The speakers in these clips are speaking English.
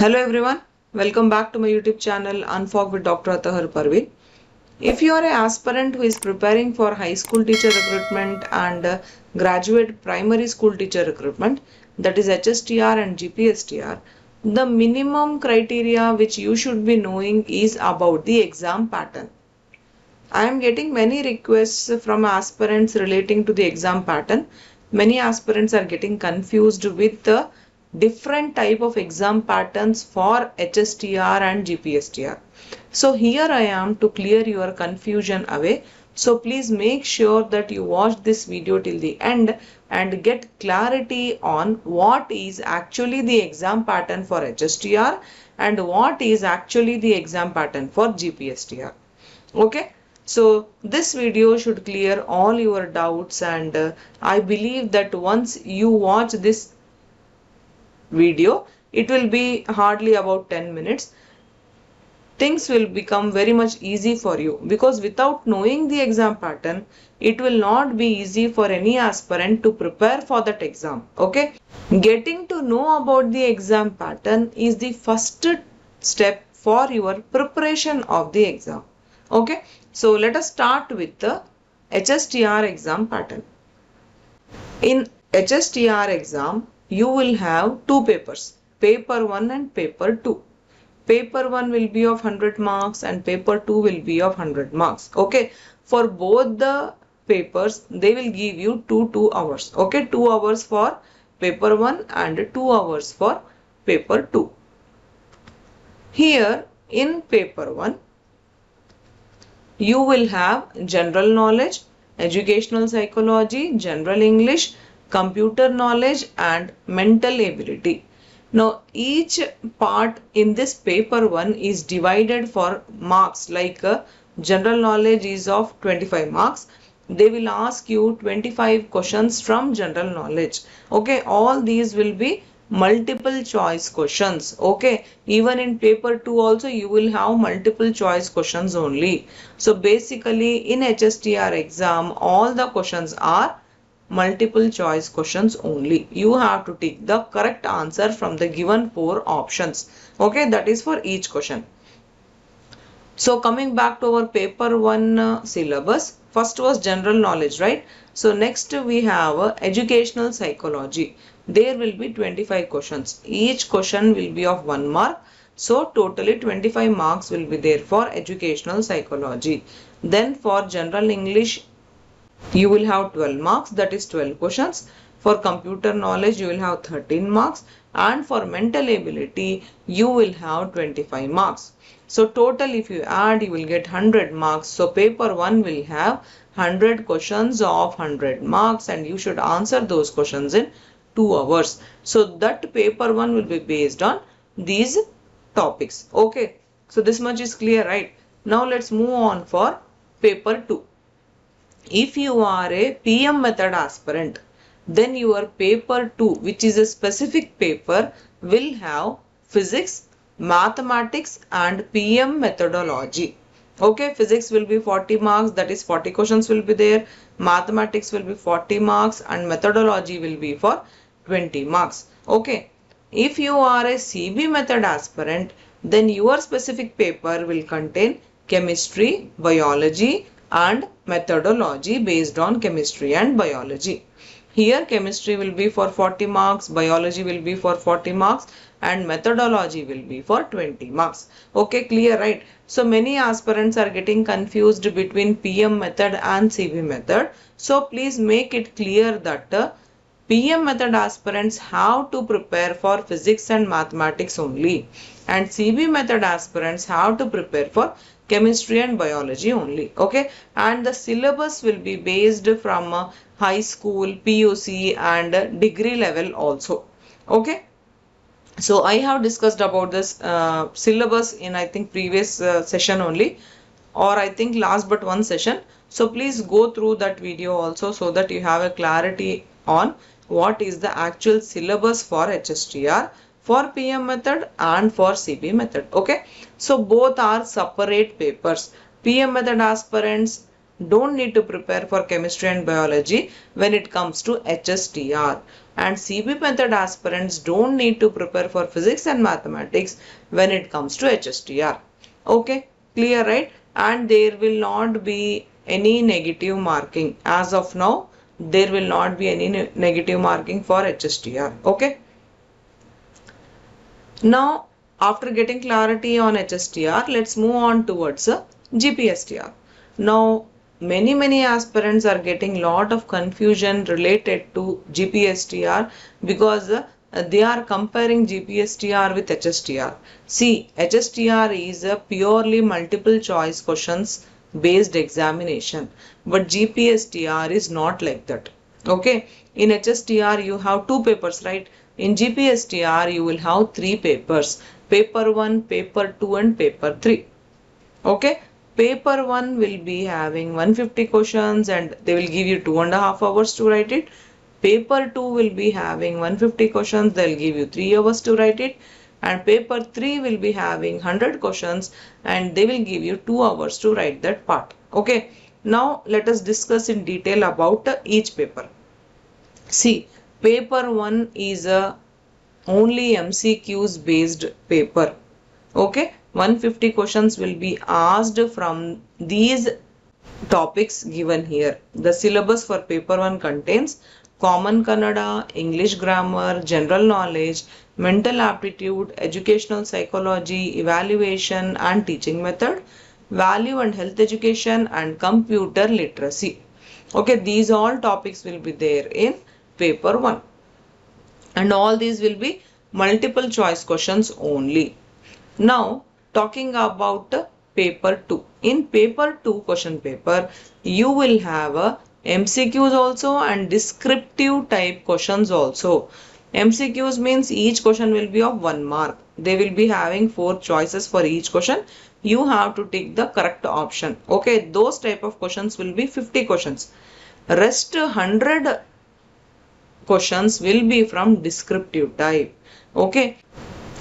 Hello everyone, welcome back to my YouTube channel Unfog with Dr. Atahar Parveen. If you are an aspirant who is preparing for high school teacher recruitment and graduate primary school teacher recruitment, that is HSTR and GPSTR, the minimum criteria which you should be knowing is about the exam pattern. I am getting many requests from aspirants relating to the exam pattern. Many aspirants are getting confused with the different type of exam patterns for HSTR and GPSTR. So here I am to clear your confusion away. So please make sure that you watch this video till the end and get clarity on what is actually the exam pattern for HSTR and what is actually the exam pattern for GPSTR. Okay. So this video should clear all your doubts, and I believe that once you watch this video, it will be hardly about 10 minutes. Things will become very much easy for you, because without knowing the exam pattern, it will not be easy for any aspirant to prepare for that exam. Okay. Getting to know about the exam pattern is the first step for your preparation of the exam. Okay. So let us start with the HSTR exam pattern. In HSTR exam, you will have two papers, paper 1 and paper 2. Paper 1 will be of 100 marks and paper 2 will be of 100 marks. Okay. For both the papers, they will give you 2 hours. Okay. 2 hours for paper 1 and 2 hours for paper 2. Here in paper 1, you will have general knowledge, educational psychology, general English, computer knowledge and mental ability. Now each part in this paper 1 is divided for marks, like general knowledge is of 25 marks. They will ask you 25 questions from general knowledge. Okay, all these will be multiple choice questions. Okay, even in paper 2 also you will have multiple choice questions only. So basically in HSTR exam, all the questions are multiple choice questions only. You have to take the correct answer from the given 4 options. Okay, that is for each question. So coming back to our paper 1 syllabus, first was general knowledge, right? So next we have educational psychology. There will be 25 questions. Each question will be of 1 mark. So totally 25 marks will be there for educational psychology. Then for general English, you will have 12 marks, that is 12 questions. For computer knowledge, you will have 13 marks. And for mental ability, you will have 25 marks. So total if you add, you will get 100 marks. So paper 1 will have 100 questions of 100 marks and you should answer those questions in 2 hours. So that paper 1 will be based on these topics. Okay. So this much is clear, right? Now let's move on for paper 2. If you are a PM method aspirant, then your paper 2, which is a specific paper, will have physics, mathematics and PM methodology. Okay, physics will be 40 marks, that is 40 questions will be there. Mathematics will be 40 marks and methodology will be for 20 marks. Okay, if you are a CB method aspirant, then your specific paper will contain chemistry, biology and methodology based on chemistry and biology. Here chemistry will be for 40 marks, biology will be for 40 marks and methodology will be for 20 marks. Okay, clear, right? So many aspirants are getting confused between PM method and CB method. So please make it clear that PM method aspirants have to prepare for physics and mathematics only, and CB method aspirants have to prepare for chemistry and biology only. Okay, and the syllabus will be based from high school, PUC and degree level also. Okay. So I have discussed about this syllabus in I think previous session only, or I think last but one session. So please go through that video also so that you have a clarity on what is the actual syllabus for HSTR, for PM method and for CB method. Okay. So both are separate papers. PM method aspirants don't need to prepare for chemistry and biology when it comes to HSTR. and CB method aspirants don't need to prepare for physics and mathematics when it comes to HSTR. Okay, clear, right? And there will not be any negative marking. As of now, there will not be any negative marking for HSTR. Okay. Now, after getting clarity on HSTR, let's move on towards GPSTR. Now, many aspirants are getting lot of confusion related to GPSTR because they are comparing GPSTR with HSTR. See, HSTR is a purely multiple choice questions based examination, but GPSTR is not like that. Okay, in HSTR you have two papers, right? In GPSTR you will have three papers: paper 1, paper 2 and paper 3. Okay, paper 1 will be having 150 questions and they will give you 2.5 hours to write it. Paper 2 will be having 150 questions, they'll give you 3 hours to write it. And paper 3 will be having 100 questions and they will give you 2 hours to write that part. Okay, now let us discuss in detail about each paper. See, paper 1 is a only MCQs based paper. Okay, 150 questions will be asked from these topics given here. The syllabus for paper 1 contains Common Kannada, English grammar, general knowledge, mental aptitude, educational psychology, evaluation and teaching method, value and health education and computer literacy. Okay, these all topics will be there in paper 1 and all these will be multiple choice questions only. Now talking about paper 2. In paper 2 question paper you will have a MCQs also and descriptive type questions also. MCQs means each question will be of 1 mark. They will be having 4 choices for each question. You have to take the correct option. Okay, those type of questions will be 50 questions. Rest 100 questions will be from descriptive type. Okay,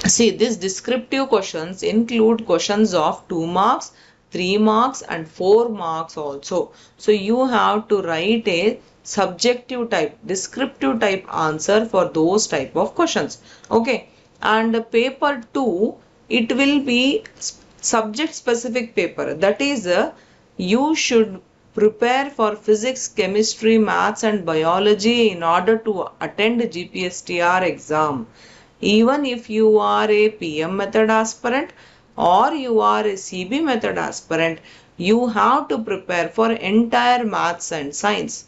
see, these descriptive questions include questions of 2 marks, 3 marks and 4 marks also. So you have to write a subjective type, descriptive type answer for those type of questions. Okay, and paper 2, it will be subject specific paper. That is, you should prepare for physics, chemistry, maths and biology in order to attend GPSTR exam. Even if you are a PM method aspirant or you are a CB method aspirant, you have to prepare for entire maths and science.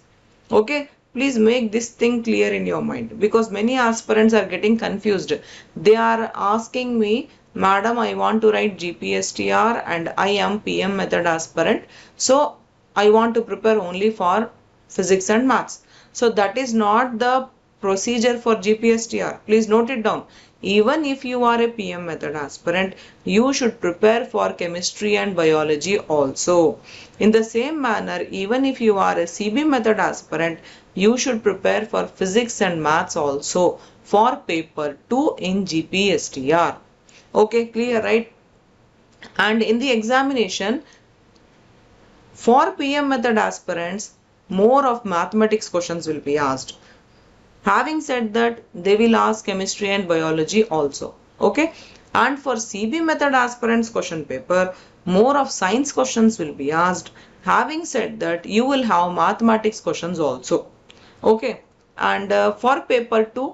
Okay, please make this thing clear in your mind because many aspirants are getting confused. They are asking me, Madam, I want to write GPSTR and I am PM method aspirant. So I want to prepare only for physics and maths. So that is not the procedure for GPSTR. Please note it down. Even if you are a PM method aspirant, you should prepare for chemistry and biology also. In the same manner, even if you are a CB method aspirant, you should prepare for physics and maths also for paper 2 in GPSTR. Okay, clear, right? And in the examination, for PM method aspirants, more of mathematics questions will be asked. Having said that, they will ask chemistry and biology also. Okay, and for CB method aspirants question paper, more of science questions will be asked. Having said that, you will have mathematics questions also. Okay, and for paper 2,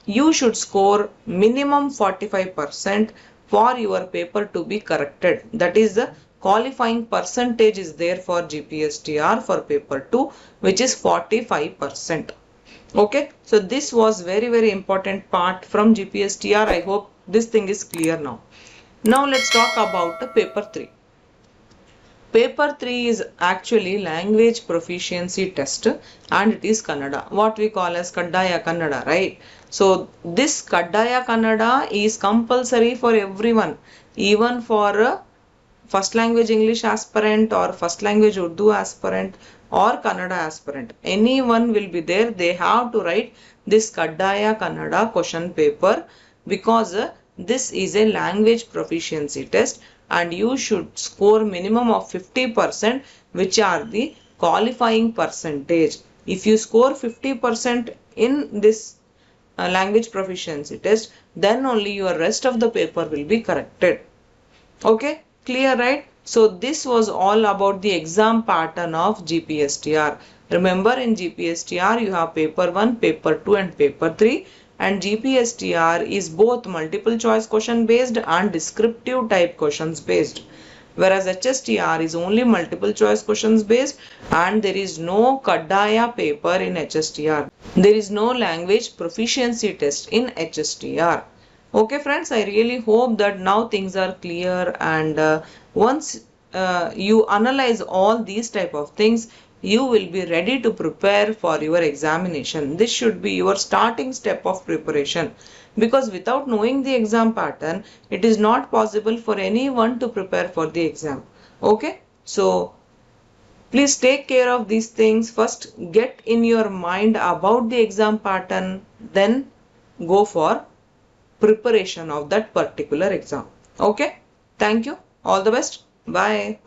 you should score minimum 45% for your paper to be corrected. That is the qualifying percentage is there for GPSTR for paper 2, which is 45%. Okay, so this was very important part from GPSTR. I hope this thing is clear now. Now let's talk about the paper 3. Paper 3 is actually language proficiency test and it is Kannada, what we call as Kaddaya Kannada, right? So this Kaddaya Kannada is compulsory for everyone, even for first language English aspirant or first language Urdu aspirant or Kannada aspirant. Anyone will be there. They have to write this Kaddaya Kannada question paper because this is a language proficiency test and you should score minimum of 50%, which are the qualifying percentage. If you score 50% in this language proficiency test, then only your rest of the paper will be corrected. Okay, clear, right? So this was all about the exam pattern of GPSTR. Remember, in GPSTR you have paper 1, paper 2 and paper 3, and GPSTR is both multiple choice question based and descriptive type questions based, whereas HSTR is only multiple choice questions based and there is no Kaddaya paper in HSTR. There is no language proficiency test in HSTR. Okay friends, I really hope that now things are clear, and once you analyze all these type of things, you will be ready to prepare for your examination. This should be your starting step of preparation, because without knowing the exam pattern, it is not possible for anyone to prepare for the exam. Okay, so please take care of these things. First, get in your mind about the exam pattern, then go for preparation of that particular exam. Okay, thank you. All the best. Bye.